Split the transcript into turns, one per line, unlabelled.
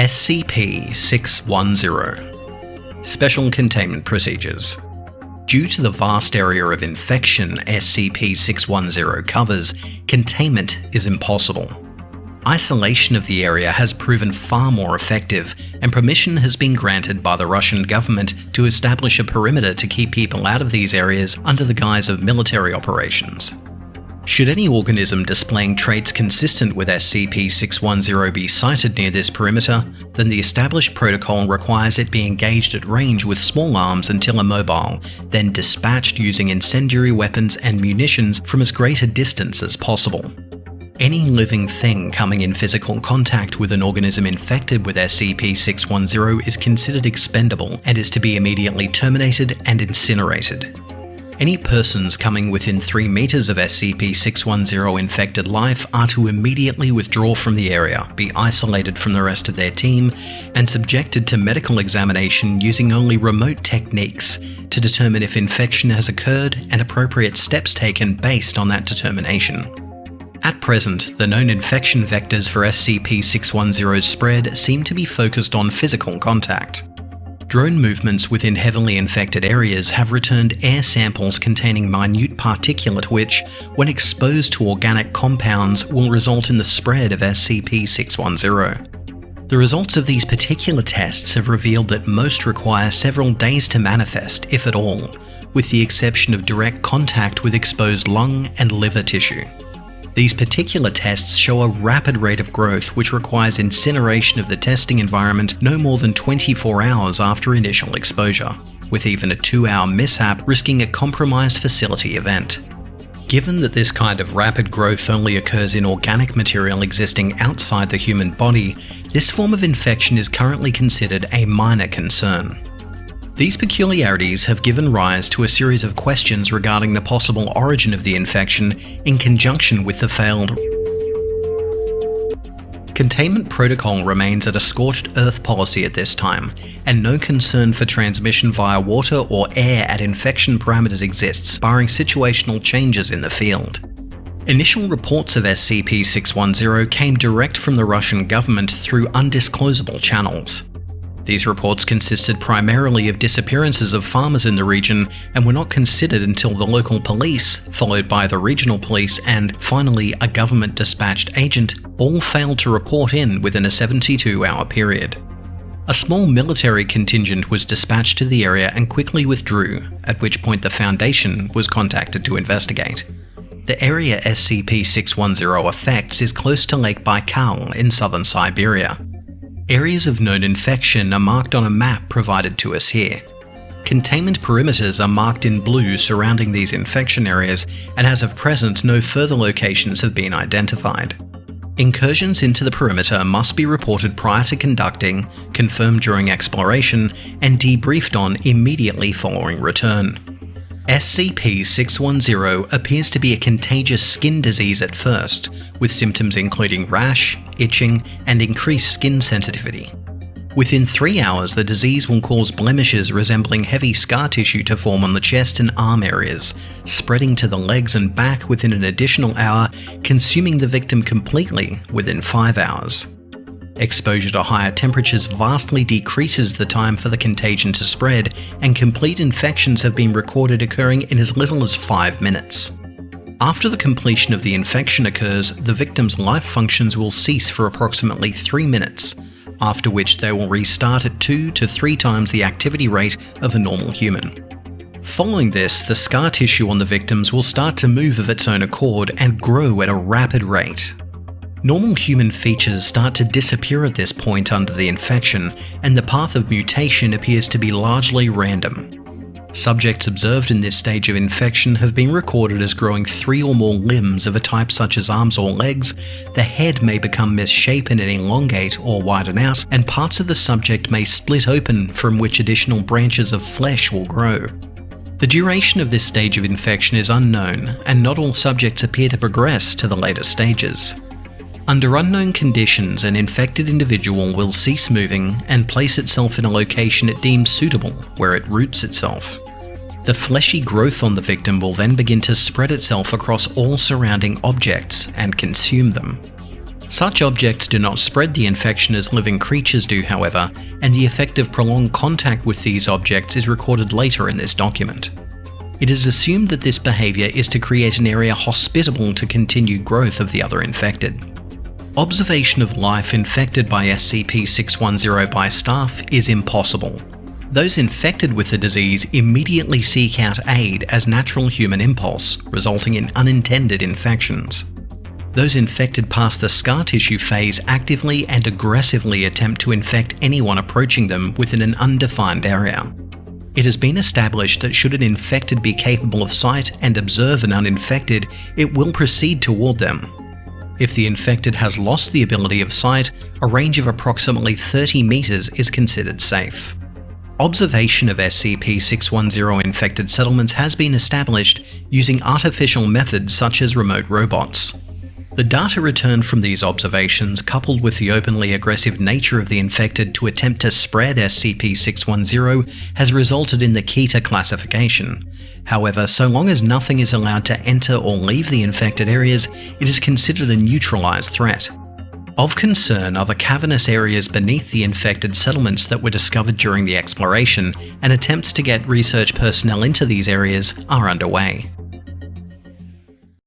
SCP-610 Special Containment Procedures. Due to the vast area of infection SCP-610 covers, containment is impossible. Isolation of the area has proven far more effective, and permission has been granted by the Russian government to establish a perimeter to keep people out of these areas under the guise of military operations. Should any organism displaying traits consistent with SCP-610 be sighted near this perimeter, then the established protocol requires it be engaged at range with small arms until immobile, then dispatched using incendiary weapons and munitions from as great a distance as possible. Any living thing coming in physical contact with an organism infected with SCP-610 is considered expendable and is to be immediately terminated and incinerated. Any persons coming within 3 meters of SCP-610 infected life are to immediately withdraw from the area, be isolated from the rest of their team, and subjected to medical examination using only remote techniques to determine if infection has occurred and appropriate steps taken based on that determination. At present, the known infection vectors for SCP-610's spread seem to be focused on physical contact. Drone movements within heavily infected areas have returned air samples containing minute particulate which, when exposed to organic compounds, will result in the spread of SCP-610. The results of these particular tests have revealed that most require several days to manifest, if at all, with the exception of direct contact with exposed lung and liver tissue. These particular tests show a rapid rate of growth which requires incineration of the testing environment no more than 24 hours after initial exposure, with even a 2-hour mishap risking a compromised facility event. Given that this kind of rapid growth only occurs in organic material existing outside the human body, this form of infection is currently considered a minor concern. These peculiarities have given rise to a series of questions regarding the possible origin of the infection in conjunction with the failed containment protocol remains at a scorched earth policy at this time, and no concern for transmission via water or air at infection parameters exists, barring situational changes in the field. Initial reports of SCP-610 came direct from the Russian government through undisclosable channels. These reports consisted primarily of disappearances of farmers in the region and were not considered until the local police, followed by the regional police and, finally, a government-dispatched agent, all failed to report in within a 72-hour period. A small military contingent was dispatched to the area and quickly withdrew, at which point the Foundation was contacted to investigate. The area SCP-610 affects is close to Lake Baikal in southern Siberia. Areas of known infection are marked on a map provided to us here. Containment perimeters are marked in blue surrounding these infection areas, and as of present no further locations have been identified. Incursions into the perimeter must be reported prior to conducting, confirmed during exploration, and debriefed on immediately following return. SCP-610 appears to be a contagious skin disease at first, with symptoms including rash, itching, and increased skin sensitivity. Within 3 hours, the disease will cause blemishes resembling heavy scar tissue to form on the chest and arm areas, spreading to the legs and back within an additional hour, consuming the victim completely within 5 hours. Exposure to higher temperatures vastly decreases the time for the contagion to spread, and complete infections have been recorded occurring in as little as 5 minutes. After the completion of the infection occurs, the victim's life functions will cease for approximately 3 minutes, after which they will restart at 2 to 3 times the activity rate of a normal human. Following this, the scar tissue on the victims will start to move of its own accord and grow at a rapid rate. Normal human features start to disappear at this point under the infection, and the path of mutation appears to be largely random. Subjects observed in this stage of infection have been recorded as growing 3 or more limbs of a type such as arms or legs. The head may become misshapen and elongate or widen out, and parts of the subject may split open from which additional branches of flesh will grow. The duration of this stage of infection is unknown, and not all subjects appear to progress to the later stages. Under unknown conditions, an infected individual will cease moving and place itself in a location it deems suitable, where it roots itself. The fleshy growth on the victim will then begin to spread itself across all surrounding objects and consume them. Such objects do not spread the infection as living creatures do, however, and the effect of prolonged contact with these objects is recorded later in this document. It is assumed that this behaviour is to create an area hospitable to continued growth of the other infected. Observation of life infected by SCP-610 by staff is impossible. Those infected with the disease immediately seek out aid as natural human impulse, resulting in unintended infections. Those infected past the scar tissue phase actively and aggressively attempt to infect anyone approaching them within an undefined area. It has been established that should an infected be capable of sight and observe an uninfected, it will proceed toward them. If the infected has lost the ability of sight, a range of approximately 30 meters is considered safe. Observation of SCP-610 infected settlements has been established using artificial methods such as remote robots. The data returned from these observations, coupled with the openly aggressive nature of the infected to attempt to spread SCP-610, has resulted in the Kita classification. However, so long as nothing is allowed to enter or leave the infected areas, it is considered a neutralized threat. Of concern are the cavernous areas beneath the infected settlements that were discovered during the exploration, and attempts to get research personnel into these areas are underway.